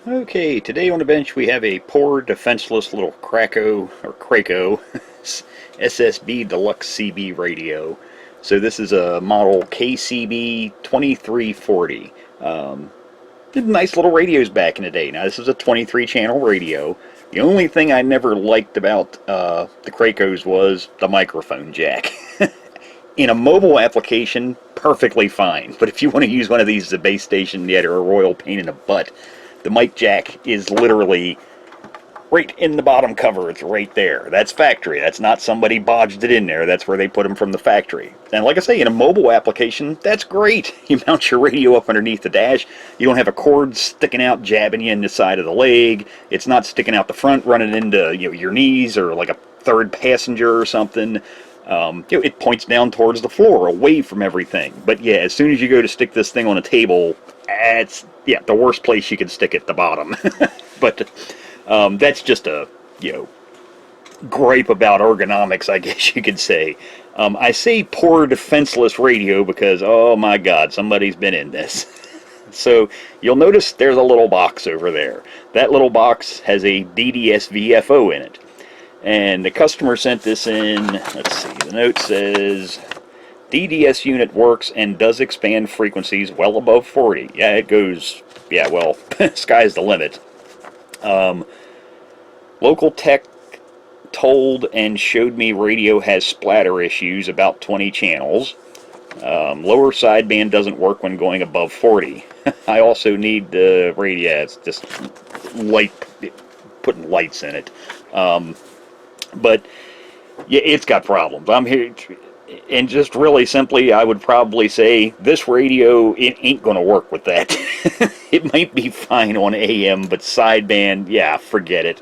Okay, today on the bench we have a poor, defenseless little Kraco SSB Deluxe CB radio. So this is a model KCB 2340. Did nice little radios back in the day. Now this is a 23 channel radio. The only thing I never liked about the Kracos was the microphone jack. In a mobile application, perfectly fine. But if you want to use one of these as a base station, yeah, they're a royal pain in the butt. The mic jack is literally right in the bottom cover. It's right there. That's factory. That's not somebody bodged it in there. That's where they put them from the factory. And like I say, in a mobile application, that's great. You mount your radio up underneath the dash. You don't have a cord sticking out, jabbing you in the side of the leg. It's not sticking out the front, running into your knees or like a third passenger or something. It points down towards the floor, away from everything. But yeah, as soon as you go to stick this thing on a table, it's the worst place you can stick it, the bottom. But that's just a gripe about ergonomics, I guess you could say. I say poor defenseless radio because, oh my God, somebody's been in this. So you'll notice there's a little box over there. That little box has a DDS VFO in it. And the customer sent this in. Let's see, the note says DDS unit works and does expand frequencies well above 40. Yeah, it goes, well, sky's the limit. Local tech told and showed me radio has splatter issues, about 20 channels. Lower sideband doesn't work when going above 40. I also need the radio, it's just putting lights in it. But yeah, it's got problems. I'm here, and just really simply, I would probably say this radio, it ain't going to work with that. It might be fine on AM, but sideband, yeah, forget it.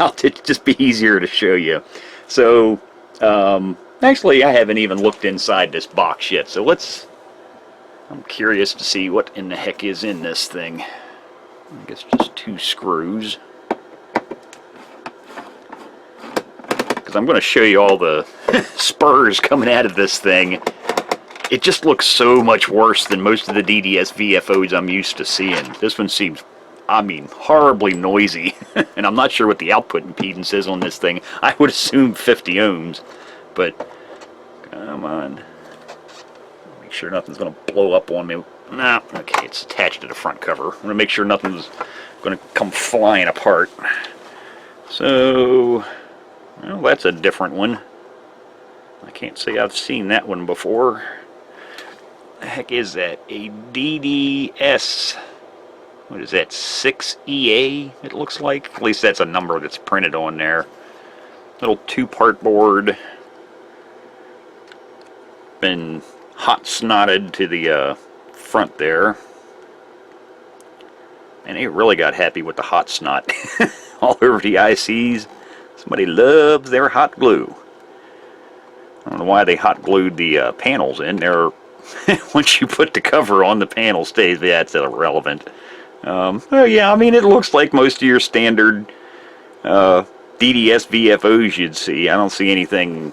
I'll just be easier to show you. So, actually, I haven't even looked inside this box yet. So I'm curious to see what in the heck is in this thing. I guess just 2 screws. Because I'm going to show you all the spurs coming out of this thing. It just looks so much worse than most of the DDS VFOs I'm used to seeing. This one seems, horribly noisy. And I'm not sure what the output impedance is on this thing. I would assume 50 ohms. But, come on. Make sure nothing's going to blow up on me. Nah, okay, it's attached to the front cover. I'm going to make sure nothing's going to come flying apart. So, well, that's a different one. I can't say I've seen that one before. The heck is that? A DDS, what is that, 6EA, it looks like? At least that's a number that's printed on there. Little 2-part board. Been hot snotted to the front there, and they really got happy with the hot snot all over the ICs. Somebody loves their hot glue. I don't know why they hot glued the panels in there. Once you put the cover on, the panel stays. That's irrelevant. Oh yeah, it looks like most of your standard DDS VFOs you'd see. I don't see anything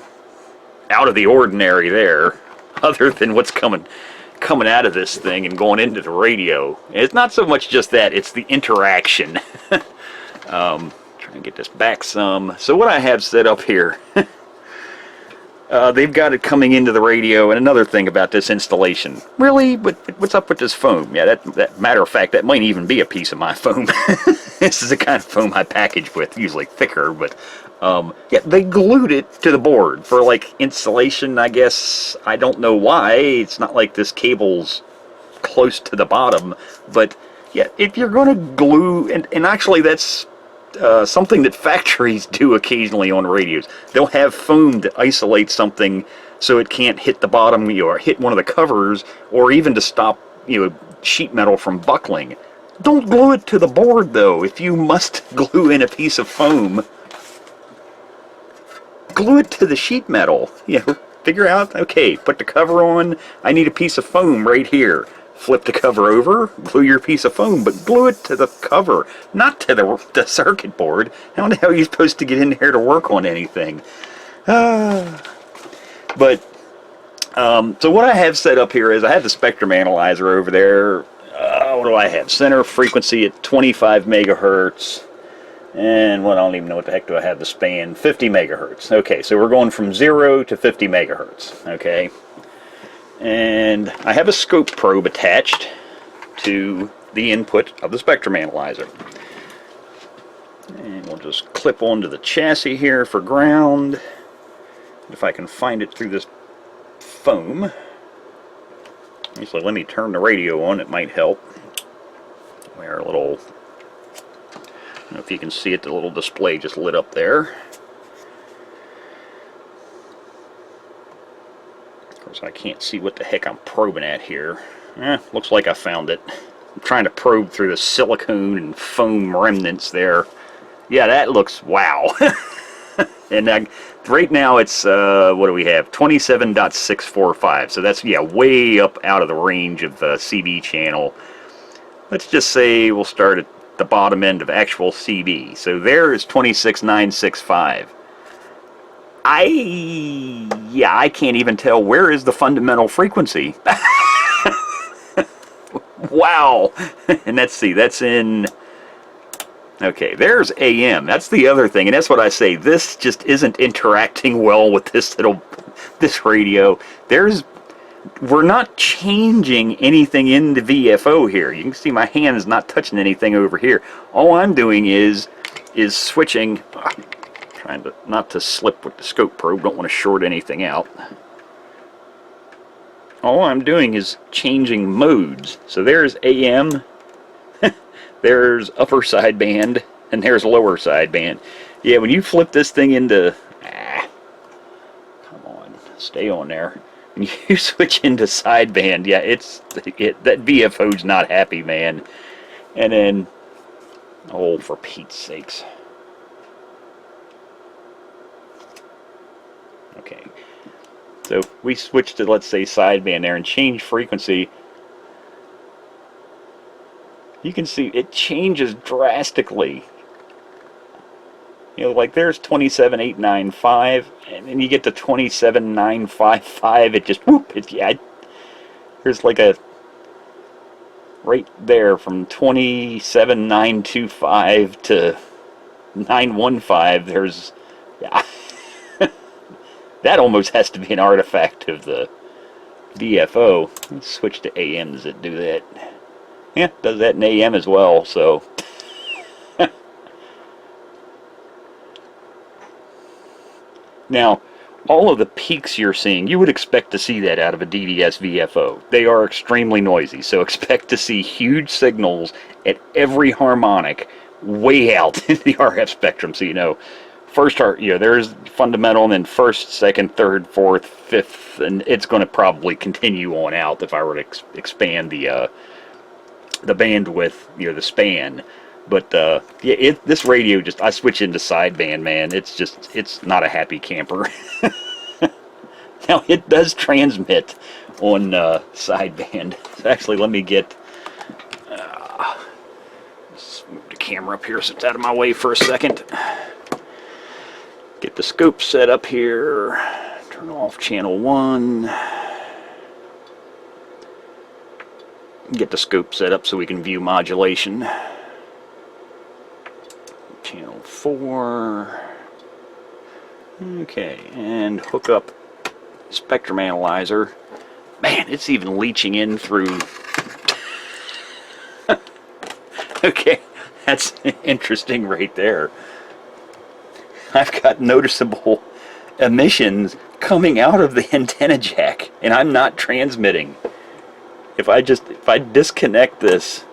out of the ordinary there, other than what's coming out of this thing and going into the radio. It's not so much just that, it's the interaction. Trying to get this back some. So what I have set up here, they've got it coming into the radio. And another thing about this installation, really, what's up with this foam? Yeah, that matter of fact, that might even be a piece of my foam. This is the kind of foam I package with, usually thicker, but yeah, they glued it to the board for like insulation, I guess. I don't know why. It's not like this cable's close to the bottom, but yeah, if you're going to glue, and actually that's something that factories do occasionally on radios. They'll have foam to isolate something so it can't hit the bottom, or hit one of the covers, or even to stop sheet metal from buckling. Don't glue it to the board though. If you must glue in a piece of foam, glue it to the sheet metal. Figure out, okay, put the cover on, I need a piece of foam right here. Flip the cover over, glue your piece of foam, but glue it to the cover, not to the circuit board. How the hell are you supposed to get in here to work on anything? But So what I have set up here is I have the spectrum analyzer over there. What do I have? Center frequency at 25 megahertz. And what, I don't even know what the heck do I have the span. 50 megahertz. Okay, so we're going from 0 to 50 megahertz. Okay. And I have a scope probe attached to the input of the spectrum analyzer. And we'll just clip onto the chassis here for ground. If I can find it through this foam. So let me turn the radio on, it might help. Where a little, I don't know if you can see it, the little display just lit up there. Of course I can't see what the heck I'm probing at here. Looks like I found it. I'm trying to probe through the silicone and foam remnants there. Yeah, that looks, wow. And right now it's, what do we have? 27.645. So that's, yeah, way up out of the range of the CB channel. Let's just say we'll start at the bottom end of actual CB. So there is 26.965. I can't even tell where is the fundamental frequency. Wow. And let's see, that's in... Okay, there's AM. That's the other thing, and that's what I say. This just isn't interacting well with this radio. We're not changing anything in the VFO here. You can see my hand is not touching anything over here. All I'm doing is switching. Trying to not to slip with the scope probe. Don't want to short anything out. All I'm doing is changing modes. So there's AM. There's upper sideband, and there's lower sideband. Yeah, when you flip this thing into... come on, stay on there. When you switch into sideband, yeah, that VFO's not happy, man. And then... oh, for Pete's sakes. Okay. So we switch to, let's say, sideband there and change frequency. You can see it changes drastically. You know, like there's 27.895, and then you get to 27.955. It just whoop. There's like a right there from 27.925 to 915. There's, yeah, that almost has to be an artifact of the VFO. Let's switch to AM. Does it do that? Yeah, does that in AM as well, so. Now, all of the peaks you're seeing, you would expect to see that out of a DDS VFO. They are extremely noisy, so expect to see huge signals at every harmonic way out in the RF spectrum. So, you know, first, there's fundamental, and then first, second, third, fourth, fifth, and it's going to probably continue on out if I were to expand the bandwidth, the span. But yeah, this radio just, I switch into sideband, man. It's not a happy camper. Now it does transmit on sideband. So actually, let me get let's move the camera up here so it's out of my way for a second. Get the scope set up here. Turn off channel 1. Get the scope set up so we can view modulation. Channel 4. Okay, and hook up spectrum analyzer. Man, it's even leaching in through. Okay, that's interesting right there. I've got noticeable emissions coming out of the antenna jack, and I'm not transmitting. If I disconnect this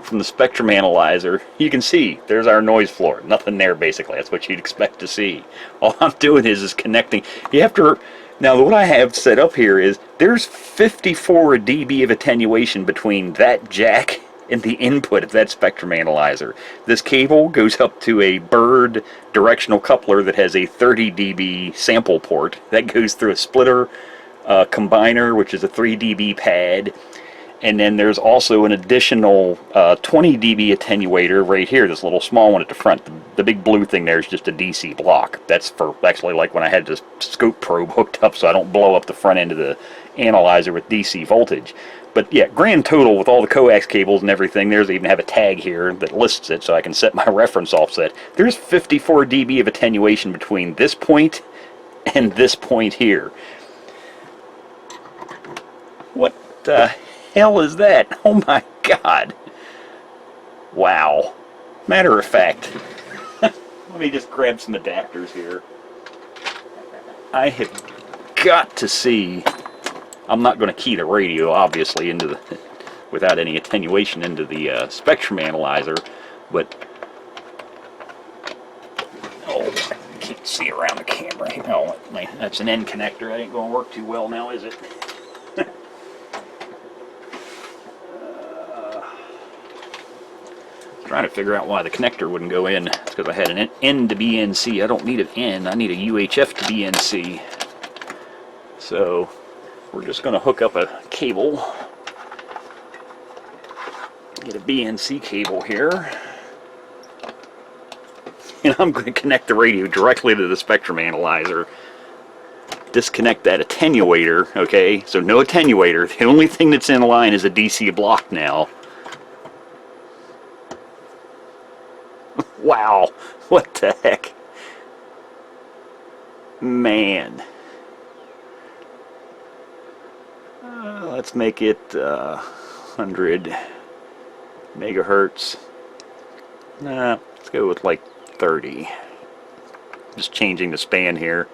from the spectrum analyzer, you can see there's our noise floor. Nothing there, basically. That's what you'd expect to see. All I'm doing is connecting. You have to. Now, what I have set up here is there's 54 dB of attenuation between that jack and the input of that spectrum analyzer. This cable goes up to a Bird directional coupler that has a 30 dB sample port. That goes through a splitter, combiner, which is a 3 dB pad. And then there's also an additional 20 dB attenuator right here, this little small one at the front. The big blue thing there is just a DC block. That's for actually like when I had this scope probe hooked up so I don't blow up the front end of the analyzer with DC voltage. But yeah, grand total with all the coax cables and everything, there's even have a tag here that lists it so I can set my reference offset. There's 54 dB of attenuation between this point and this point here. What the hell is that? Oh my God. Wow. Matter of fact, let me just grab some adapters here. I have got to see, I'm not going to key the radio obviously into the, without any attenuation into the spectrum analyzer, but oh, I can't see around the camera. Oh, that's an end connector. That ain't going to work too well now, is it? Trying to figure out why the connector wouldn't go in. It's because I had an N to BNC. I don't need an N. I need a UHF to BNC. So we're just going to hook up a cable. Get a BNC cable here. And I'm going to connect the radio directly to the spectrum analyzer. Disconnect that attenuator, okay? So no attenuator. The only thing that's in line is a DC block now. Wow, what the heck? Man. Let's make it 100 megahertz. Nah, let's go with like 30. Just changing the span here.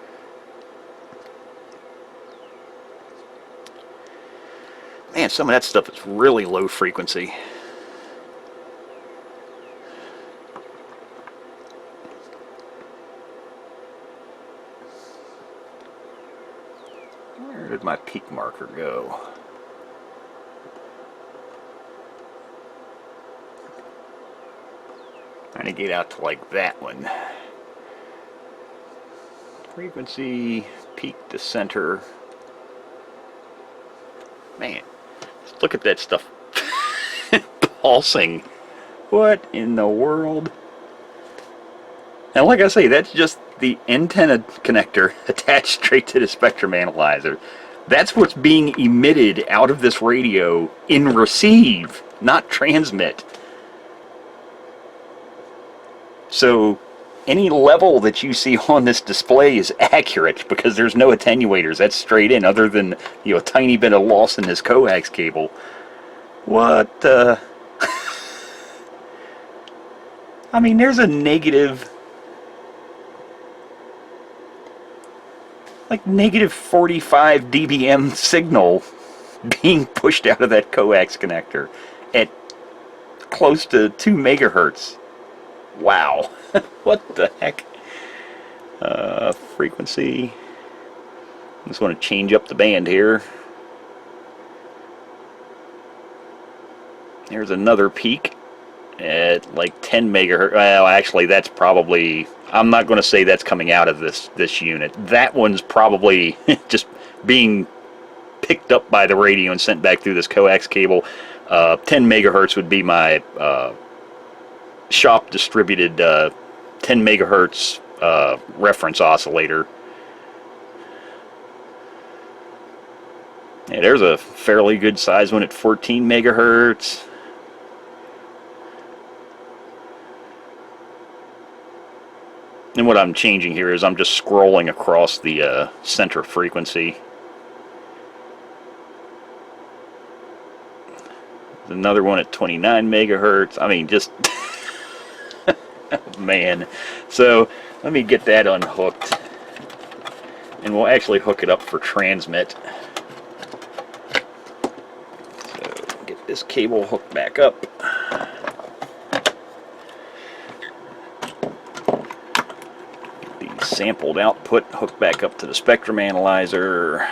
Man, some of that stuff is really low frequency. Where did my peak marker go? Trying to get out to like that one. Frequency, peak to center. Man, just look at that stuff pulsing. What in the world? And like I say, that's just the antenna connector attached straight to the spectrum analyzer. That's what's being emitted out of this radio in receive, not transmit. So any level that you see on this display is accurate because there's no attenuators. That's straight in, other than, you know, a tiny bit of loss in this coax cable. What the? I mean, there's a negative, like negative 45 dBm signal being pushed out of that coax connector at close to 2 megahertz. Wow. What the heck? Frequency. Just want to change up the band here. There's another peak at like 10 megahertz. Well, actually, that's probably, I'm not going to say that's coming out of this unit. That one's probably just being picked up by the radio and sent back through this coax cable. 10 megahertz would be my shop distributed 10 megahertz reference oscillator. Yeah, there's a fairly good size one at 14 megahertz. And what I'm changing here is I'm just scrolling across the center frequency. There's another one at 29 megahertz. I mean, just man. So let me get that unhooked, and we'll actually hook it up for transmit. So get this cable hooked back up. Get the sampled output hooked back up to the spectrum analyzer.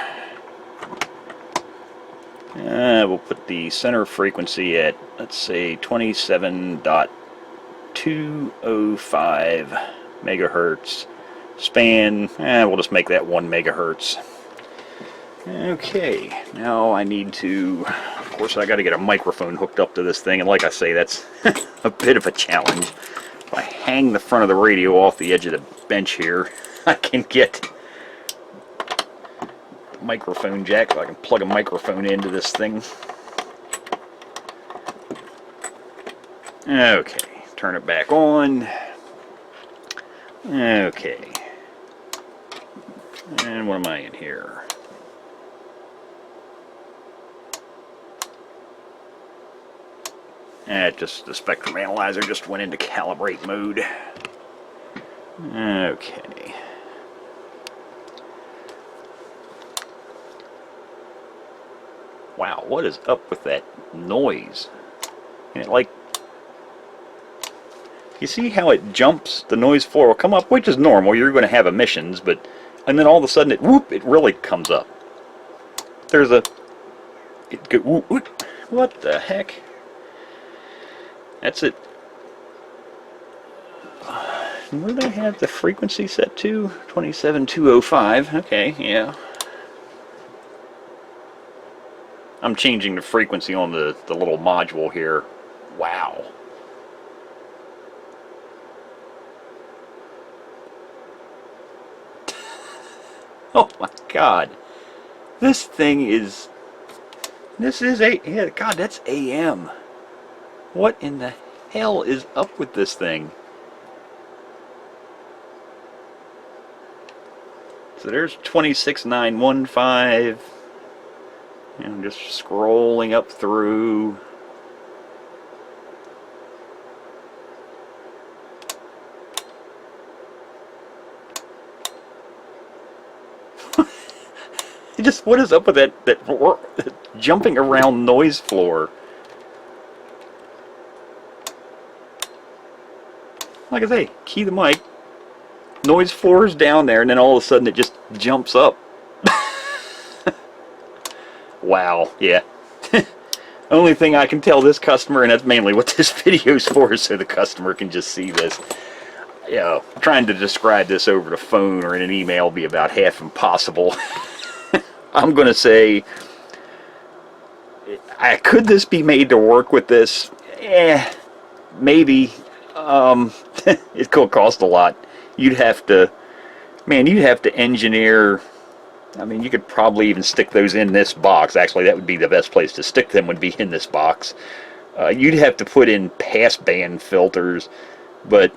We'll put the center frequency at, let's say, 27.205 megahertz. Span, we'll just make that 1 megahertz. Okay, now I need to, of course, I got to get a microphone hooked up to this thing, and like I say, that's a bit of a challenge. If I hang the front of the radio off the edge of the bench here, I can get microphone jack so I can plug a microphone into this thing. Okay, turn it back on. Okay. And what am I in here? Just the spectrum analyzer just went into calibrate mode. Okay. Wow, what is up with that noise? And it, like, you see how it jumps? The noise floor will come up, which is normal. You're going to have emissions, but and then all of a sudden it whoop, it really comes up. There's a it go whoop, whoop. What the heck? That's it. Where do I have the frequency set to? 27205. Okay, yeah. I'm changing the frequency on the little module here. Wow. Oh my God. This thing is... This is yeah, God, that's AM. What in the hell is up with this thing? So there's 26915. And I'm just scrolling up through. Just what is up with that jumping around noise floor? Like I say, key the mic, noise floor is down there, and then all of a sudden it just jumps up. Wow, yeah. Only thing I can tell this customer, and that's mainly what this video's for, so the customer can just see this. You know, trying to describe this over the phone or in an email will be about half impossible. I'm going to say, could this be made to work with this? Maybe. It could cost a lot. You'd have to, man, you'd have to engineer. I mean, you could probably even stick those in this box. Actually, that would be the best place to stick them, would be in this box. You'd have to put in passband filters, but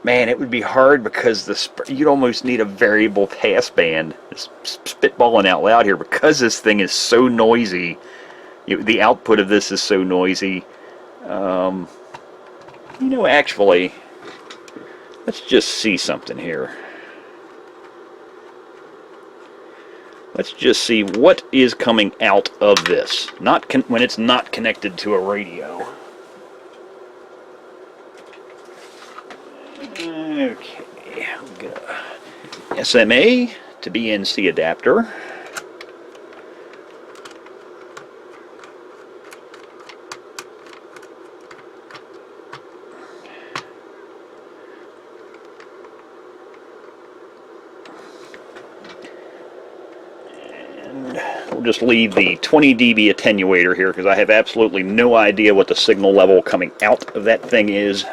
man, it would be hard because you'd almost need a variable passband. Spitballing out loud here, because this thing is so noisy. The output of this is so noisy. You know, actually, let's just see something here. Let's just see what is coming out of this. Not when it's not connected to a radio. Okay, we've got a SMA to BNC adapter. We'll just leave the 20 dB attenuator here because I have absolutely no idea what the signal level coming out of that thing is.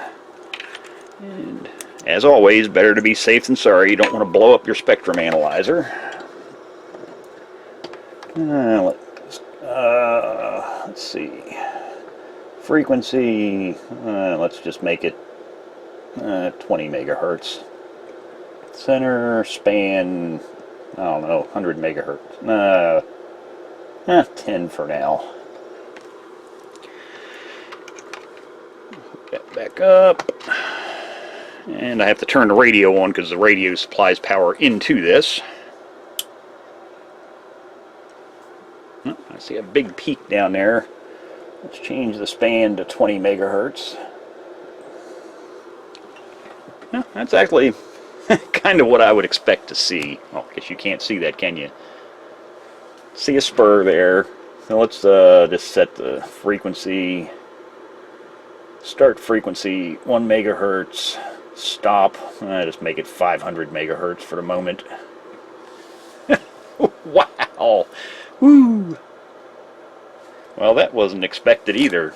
And as always, better to be safe than sorry. You don't want to blow up your spectrum analyzer. Let's see. Frequency, let's just make it 20 megahertz. Center span, I don't know, 100 megahertz. 10 for now. Hook that back up. And I have to turn the radio on because the radio supplies power into this. Oh, I see a big peak down there. Let's change the span to 20 megahertz. Well, that's actually kind of what I would expect to see. Well, I guess you can't see that, can you? See a spur there. Now let's just set the frequency. Start frequency 1 megahertz. Stop. Just make it 500 megahertz for the moment. Wow. Woo. Well, that wasn't expected either.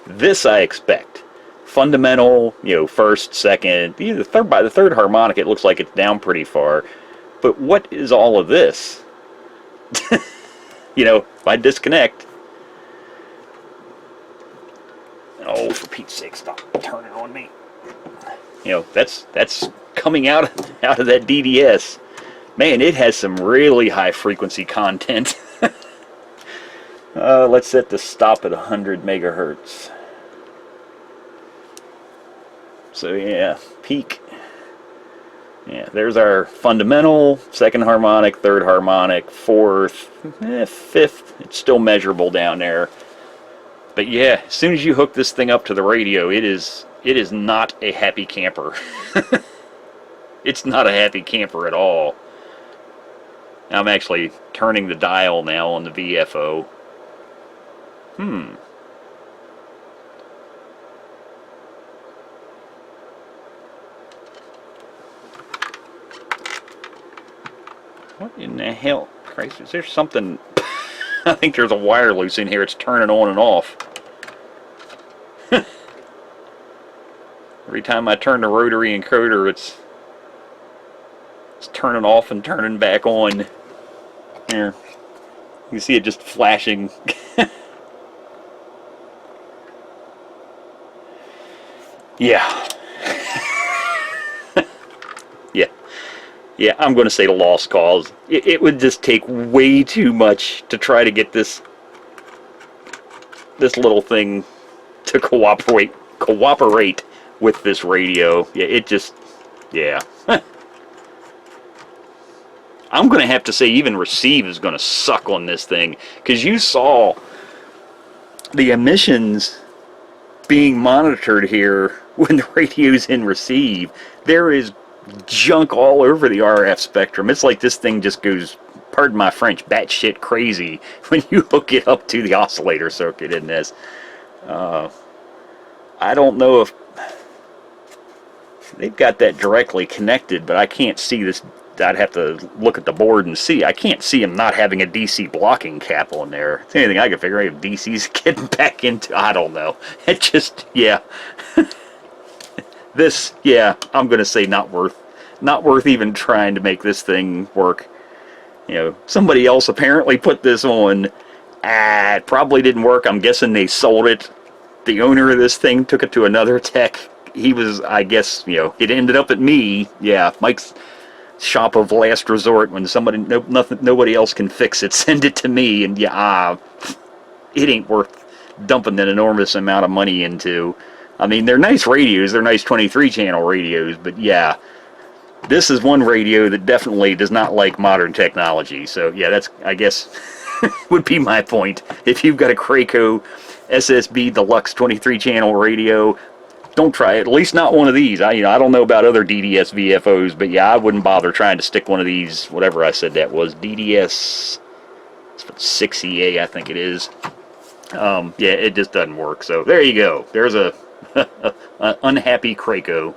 This I expect. Fundamental, you know, first, second, by the third harmonic, it looks like it's down pretty far. But what is all of this? You know, if I disconnect... Oh, for Pete's sake, stop turning on me. You know, that's coming out of that DDS. Man, it has some really high frequency content. Let's set the stop at 100 megahertz. So yeah, peak. Yeah, there's our fundamental, second harmonic, third harmonic, fourth, fifth. It's still measurable down there. But yeah, as soon as you hook this thing up to the radio, it is not a happy camper. It's not a happy camper at all. I'm actually turning the dial now on the VFO. What in the hell? Christ, is there something... I think there's a wire loose in here. It's turning on and off. Every time I turn the rotary encoder, it's turning off and turning back on. Here, you can see it just flashing. Yeah. Yeah, I'm going to say the lost cause. It would just take way too much to try to get this little thing to cooperate with this radio. Yeah, it just, yeah. I'm going to have to say even receive is going to suck on this thing, because you saw the emissions being monitored here when the radio's in receive. There is junk all over the RF spectrum. It's like this thing just goes, pardon my French, batshit crazy when you hook it up to the oscillator circuit in this. I don't know if they've got that directly connected, but I can't see this. I'd have to look at the board and see. I can't see him not having a DC blocking cap on there. It's anything I can figure out if DC's getting back into, I don't know. It just, yeah. This, yeah, I'm going to say not worth even trying to make this thing work. You know, somebody else apparently put this on. It probably didn't work. I'm guessing they sold it. The owner of this thing took it to another tech. He was, I guess, you know, it ended up at me. Yeah, Mike's shop of last resort. When nobody else can fix it, send it to me. And yeah, it ain't worth dumping an enormous amount of money into. I mean, they're nice radios, they're nice 23-channel radios, but yeah, this is one radio that definitely does not like modern technology. So yeah, that's, I guess, would be my point. If you've got a Kraco SSB Deluxe 23-channel radio, don't try it. At least not one of these. I don't know about other DDS VFOs, but yeah, I wouldn't bother trying to stick one of these, whatever I said that was, DDS 6EA, I think it is. Yeah, it just doesn't work. So there you go. There's a unhappy Kraco.